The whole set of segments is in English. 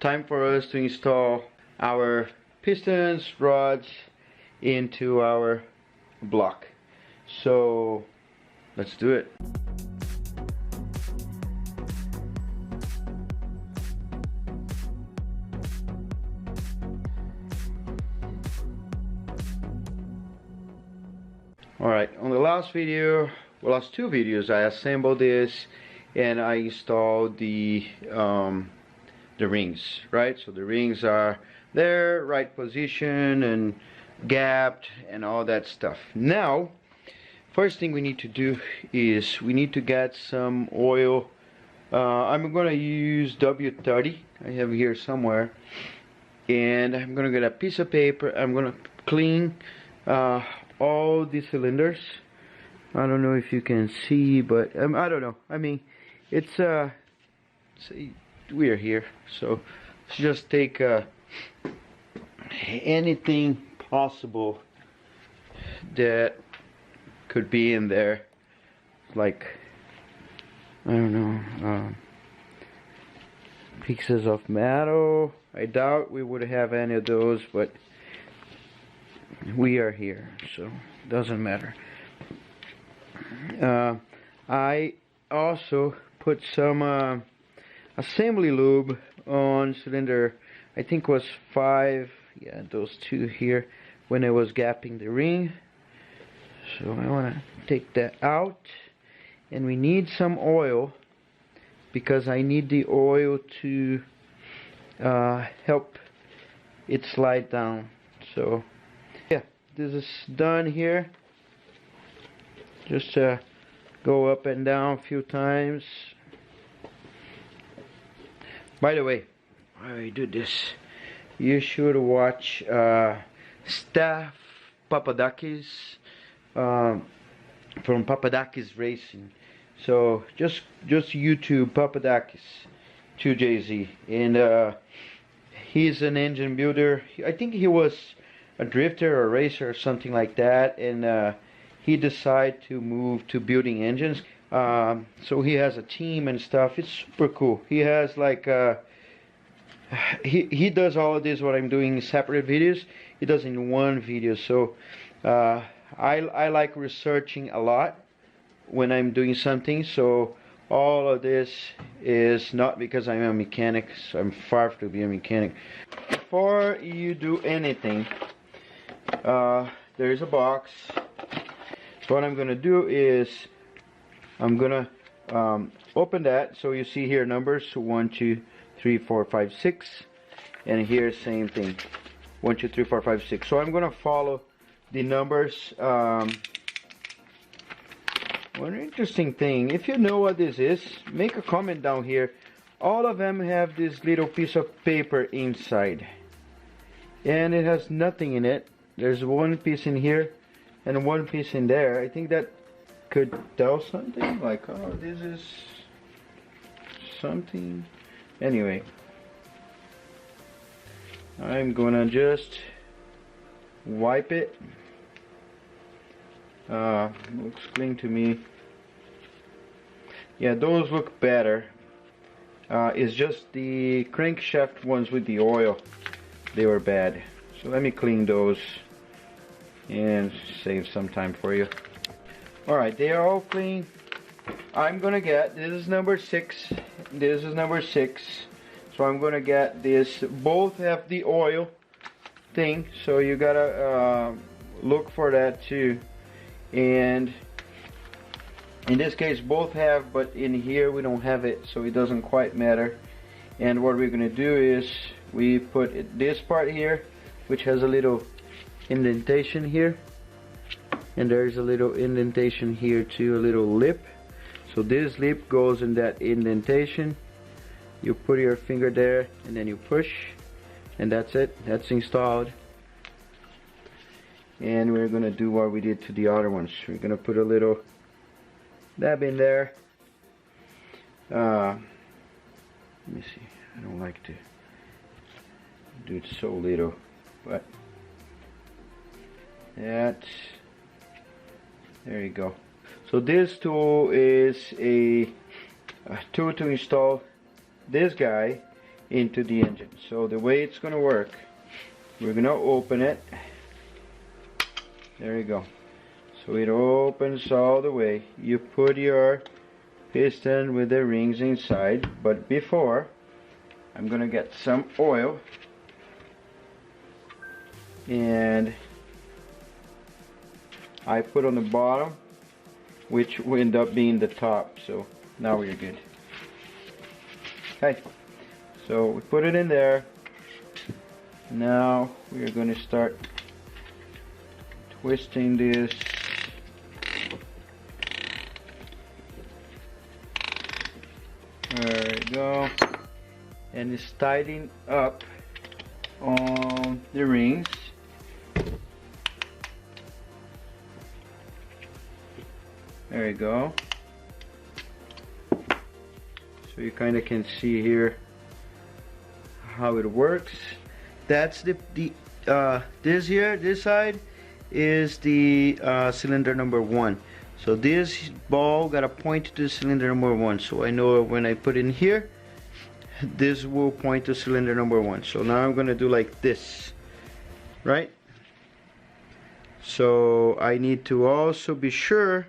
time for us to install our pistons, rods into our block. So let's do it. Alright, on the last video, well, last two videos, I assembled this and I installed the rings, right? So the rings are there, right position and gapped and all that stuff. Now, first thing we need to do is we need to get some oil. I'm gonna use W30. I have here somewhere, and I'm gonna get a piece of paper. I'm gonna clean all the cylinders. I don't know if you can see, but I don't know. I mean, it's we are here, so let's just take anything possible that could be in there, like, I don't know, pieces of metal. I doubt we would have any of those, but we are here, so it doesn't matter. I also put some assembly lube on cylinder, I think was 5, yeah, those two here, when I was gapping the ring. So I want to take that out, and we need some oil because I need the oil to help it slide down. So yeah, this is done here. Just go up and down a few times. By the way, while I do this, you should watch Steph Papadakis from Papadakis Racing. So just YouTube Papadakis 2JZ, and he's an engine builder. I think he was a drifter or racer or something like that, and he decided to move to building engines. So he has a team and stuff. It's super cool. He has like he does all of this what I'm doing in separate videos. He does in one video. So I like researching a lot when I'm doing something. So all of this is not because I'm a mechanic. So I'm far to be a mechanic. Before you do anything, there is a box. So what I'm gonna do is I'm gonna open that. So you see here numbers 1, 2, 3, 4, 5, 6, and here same thing, 1, 2, 3, 4, 5, 6. So I'm gonna follow the numbers. One interesting thing, if you know what this is, make a comment down here. All of them have this little piece of paper inside, and it has nothing in it. There's one piece in here and one piece in there. I think that could tell something, like, oh, this is something. Anyway, I'm gonna just wipe it. Looks clean to me. Yeah, those look better. It's just the crankshaft ones with the oil, they were bad. So let me clean those and save some time for you. Alright, they are all clean. I'm gonna get, this is number 6, this is number 6, so I'm gonna get this. Both have the oil thing, so you gotta look for that too. And in this case both have, but in here we don't have it, so it doesn't quite matter. And what we're gonna do is we put this part here, which has a little indentation here, and there's a little indentation here too, a little lip. So this lip goes in that indentation. You put your finger there and then you push, and that's it. That's installed. And we're gonna do what we did to the other ones. We're gonna put a little dab in there. Let me see, I don't like to do it so little, but that's, there you go. So this tool is a tool to install this guy into the engine. So the way it's going to work, we're going to open it. There you go. So it opens all the way. You put your piston with the rings inside, but before, I'm going to get some oil and I put on the bottom, which will end up being the top. So now we're good. Okay, so we put it in there. Now we are going to start twisting this. There we go. And it's tightening up on the rings. There you go. So you kind of can see here how it works. That's this side is the cylinder number 1. So this ball got to point to cylinder number 1. So I know when I put in here, this will point to cylinder number 1. So now I'm going to do like this, right? So I need to also be sure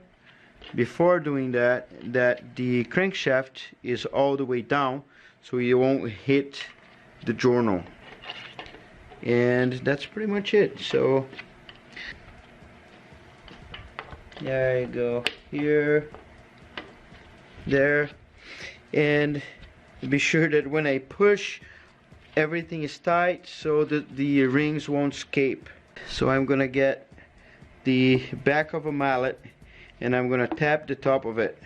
before doing that the crankshaft is all the way down so you won't hit the journal. And that's pretty much it. So there you go, here, there, and be sure that when I push, everything is tight so that the rings won't escape. So I'm gonna get the back of a mallet and I'm gonna tap the top of it.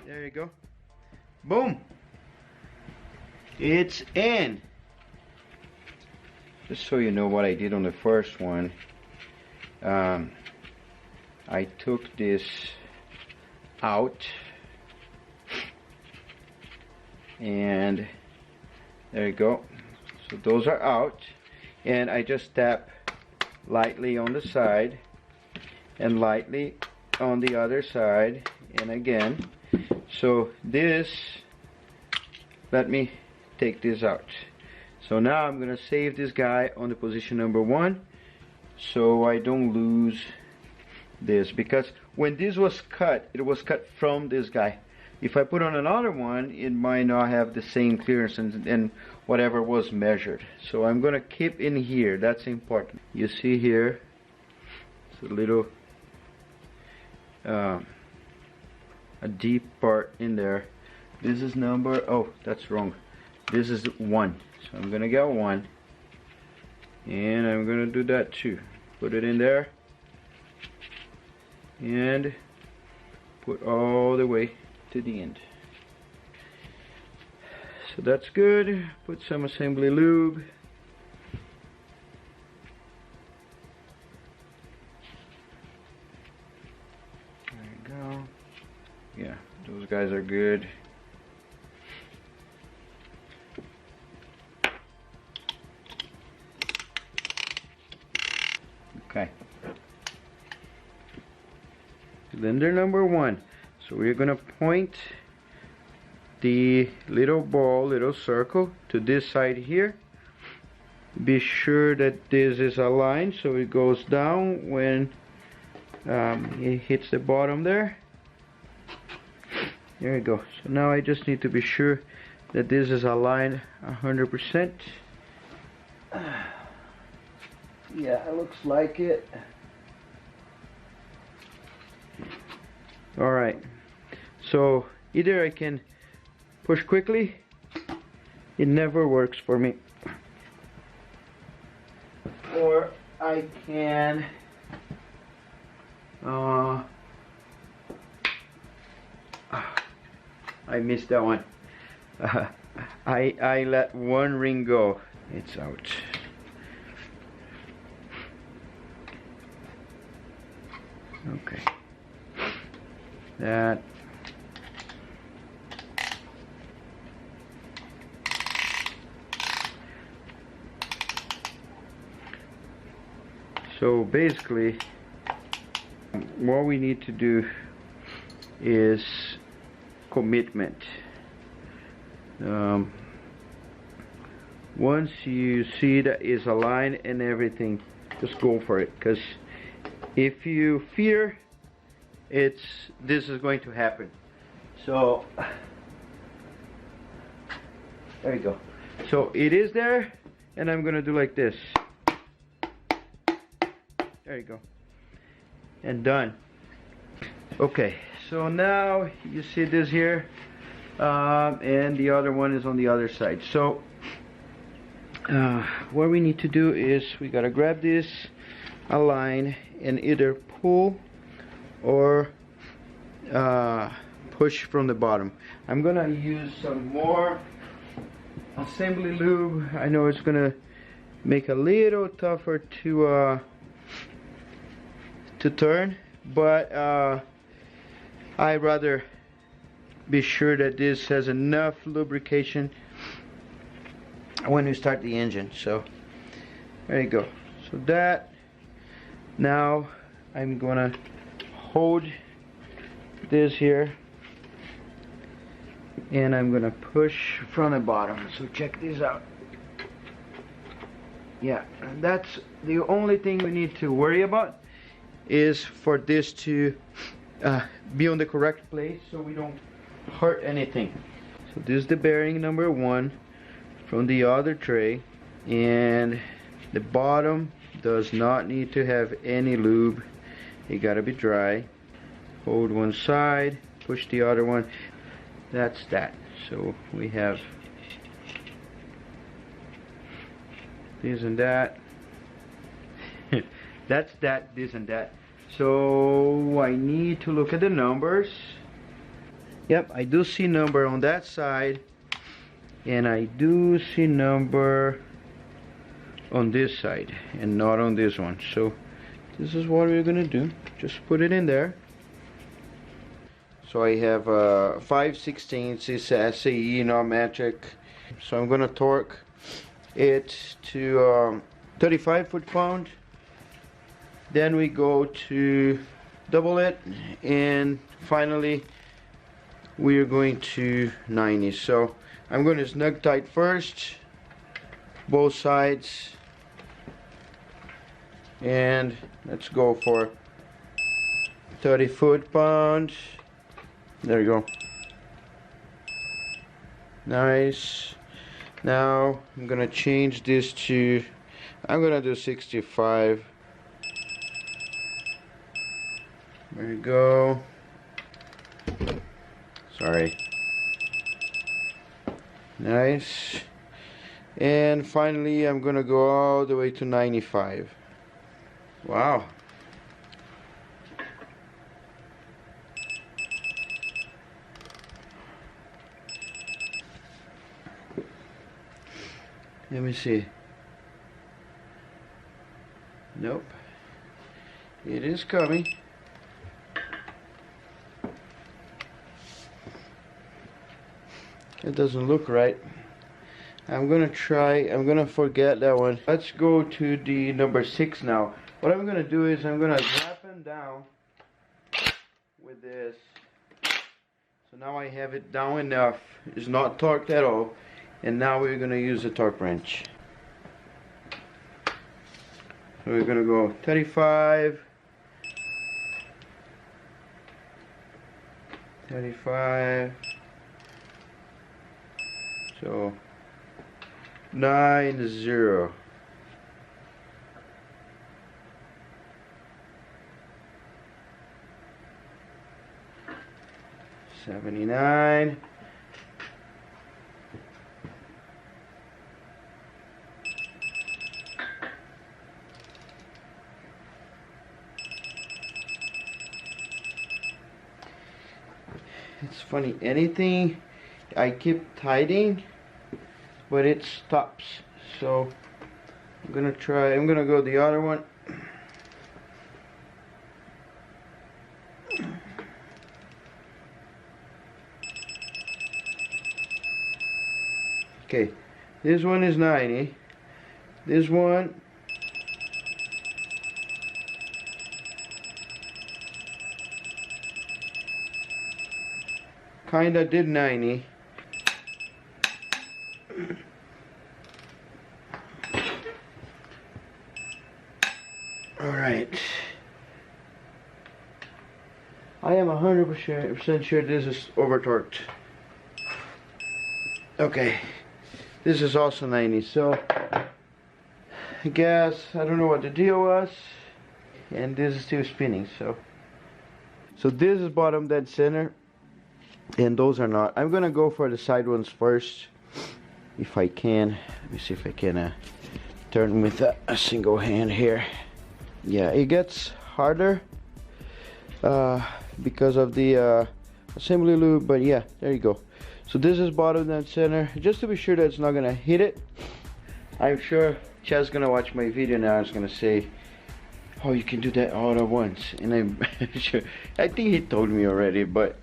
There you go. Boom! It's in. Just so you know what I did on the first one, I took this out and there you go. So those are out, and I just tap lightly on the side and lightly on the other side, and again. So this, let me take this out. So now I'm going to save this guy on the position number 1 so I don't lose this, because when this was cut, it was cut from this guy. If I put on another one, it might not have the same clearance and whatever was measured. So I'm going to keep in here. That's important. You see here, it's a little a deep part in there. This is number, oh, that's wrong. This is 1. So I'm gonna get 1, and I'm gonna do that too. Put it in there and put all the way to the end. So that's good. Put some assembly lube. There you go. Yeah, those guys are good. Okay. Cylinder number 1. So we're gonna point the little ball, little circle to this side here. Be sure that this is aligned so it goes down when it hits the bottom there. There you go. So now I just need to be sure that this is aligned 100%. Yeah, it looks like it. Alright, so either I can push quickly, it never works for me, or I can I missed that one. I let one ring go. It's out. Okay. That. So basically, what we need to do is commitment. Once you see that is aligned and everything, just go for it, because if you fear this is going to happen. So there you go. So it is there, and I'm gonna do like this. There you go, and done. Okay, so now you see this here, and the other one is on the other side. So what we need to do is we gotta grab this, align, and either pull or push from the bottom. I'm gonna use some more assembly lube. I know it's gonna make a little tougher to turn, but I'd rather be sure that this has enough lubrication when we start the engine. So there you go. So that, now I'm gonna hold this here and I'm gonna push from the bottom. So check this out. Yeah, that's the only thing we need to worry about, is for this to be on the correct place so we don't hurt anything. So this is the bearing number 1 from the other tray, and the bottom does not need to have any lube. It gotta be dry. Hold one side, push the other one. That's that. So we have this and that. That's that, this and that. So I need to look at the numbers. Yep, I do see number on that side, and I do see number on this side and not on this one. So this is what we're gonna do. Just put it in there. So I have 5/16 is SAE, not metric. So I'm gonna torque it to 35 foot-pound. Then we go to double it, and finally we are going to 90. So I'm going to snug tight first, both sides, and let's go for 30 foot-pound. There you go. Nice. Now I'm gonna change this to, I'm gonna do 65. There you go. Sorry. Nice. And finally I'm gonna go all the way to 95. Wow. Let me see. Nope. It is coming. It doesn't look right. I'm gonna forget that one. Let's go to the number 6 now. What I'm gonna do is I'm gonna drop him down with this. So now I have it down enough. It's not torqued at all. And now we're gonna use a torque wrench. So we're gonna go 35. 35. So 90. 79. It's funny, anything I keep tightening, but it stops. So I'm gonna go the other one. Okay, this one is 90. This one kinda did 90. Alright. I am 100% sure this is over torqued. Okay. This is also 90, so I guess I don't know what the deal was. And this is still spinning, so this is bottom dead center, and those are not. I'm gonna go for the side ones first, if I can. Let me see if I can turn with a single hand here. Yeah, it gets harder because of the assembly lube, but yeah, there you go. So this is bottom dead center, just to be sure that it's not gonna hit it. I'm sure Chad's gonna watch my video now. It's gonna say, oh, you can do that all at once, and I'm sure, I think he told me already, but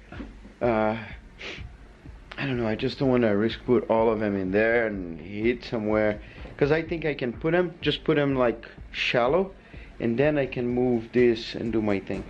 I don't know, I just don't want to risk put all of them in there and hit somewhere, because I think I can just put them like shallow, and then I can move this and do my thing.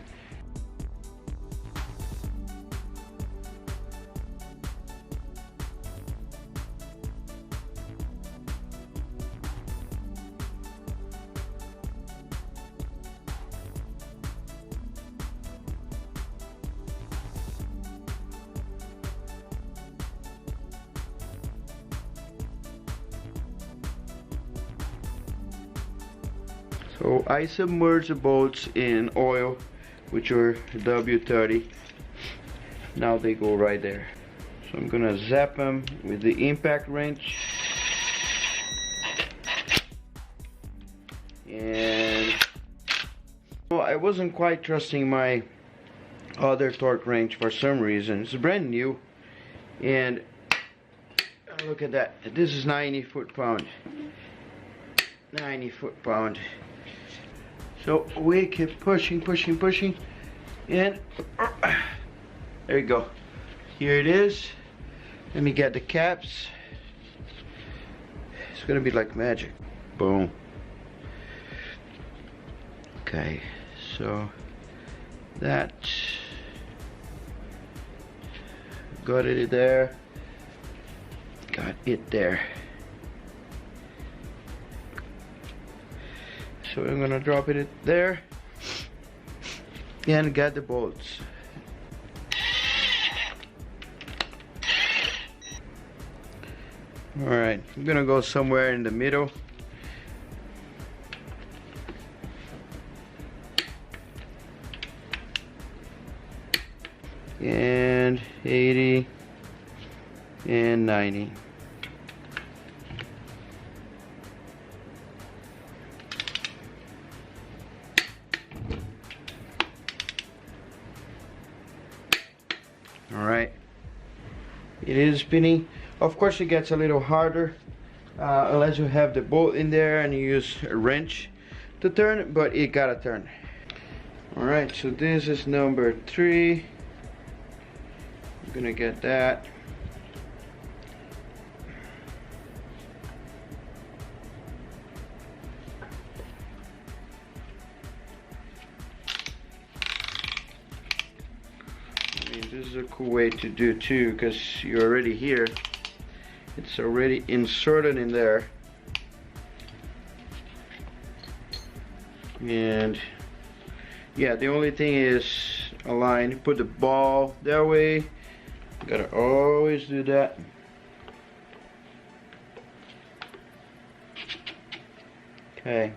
So I submerge the bolts in oil, which are W30. Now they go right there. So I'm gonna zap them with the impact wrench. And well, I wasn't quite trusting my other torque wrench for some reason. It's brand new, and look at that. This is 90 foot-pound. 90 foot-pound. So we keep pushing, and there you go. Here it is. Let me get the caps. It's gonna be like magic. Boom. Okay, so that got it there. Got it there. So I'm gonna drop it there and get the bolts. Alright, I'm gonna go somewhere in the middle. And 80 and 90. Alright, it is spinning. Of course it gets a little harder unless you have the bolt in there and you use a wrench to turn, but it gotta turn. Alright, so this is number 3. I'm gonna get that. This is a cool way to do too, because you're already here. It's already inserted in there. And yeah, the only thing is align. Put the ball that way. Gotta always do that. Okay.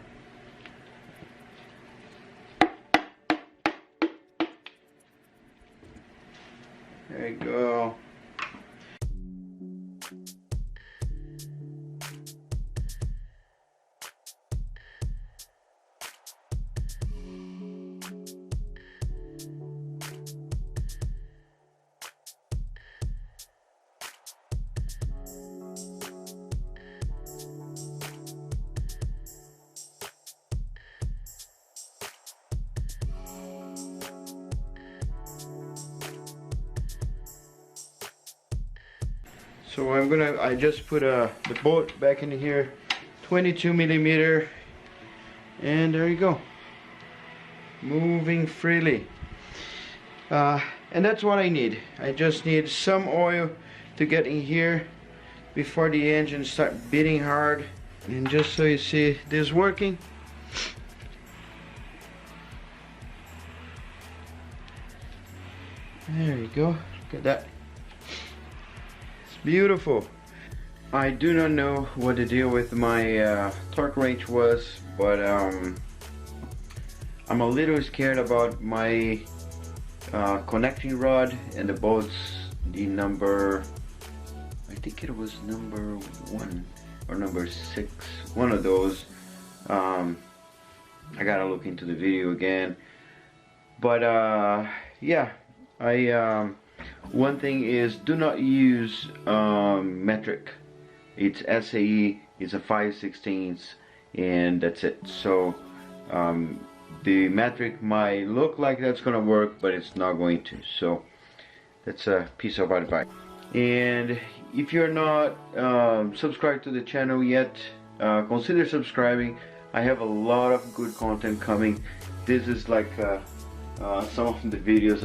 There you go. So I just put the bolt back in here, 22 millimeter, and there you go, moving freely. And that's what I need. I just need some oil to get in here before the engine start beating hard. And just so you see this working, there you go. Look at that. It's beautiful. I do not know what the deal with my torque range was, but I'm a little scared about my connecting rod and the bolts. The number, I think it was number 1 or number 6, one of those. I gotta look into the video again, but yeah, one thing is, do not use metric. It's SAE, it's a 5/16, and that's it. So the metric might look like that's gonna work, but it's not going to. So that's a piece of advice. And if you're not subscribed to the channel yet, consider subscribing. I have a lot of good content coming. This is like some of the videos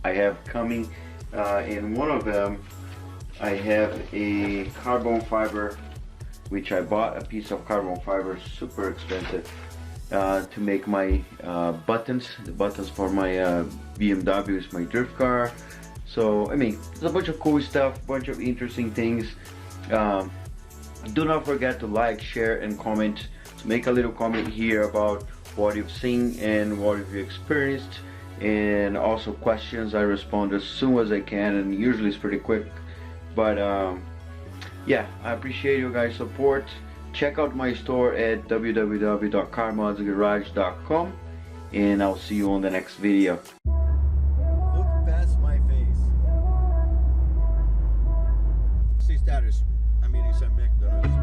I have coming. In one of them, I have a carbon fiber, which I bought a piece of carbon fiber, super expensive, to make my buttons, the buttons for my BMW, is my drift car. So I mean, there's a bunch of cool stuff, bunch of interesting things. Do not forget to like, share, and comment. Make a little comment here about what you've seen and what you've experienced, and also questions. I respond as soon as I can, and usually it's pretty quick. But yeah, I appreciate you guys' support. Check out my store at www.carmodsgarage.com, and I'll see you on the next video. Look past my face. See status. I'm eating some McDonald's.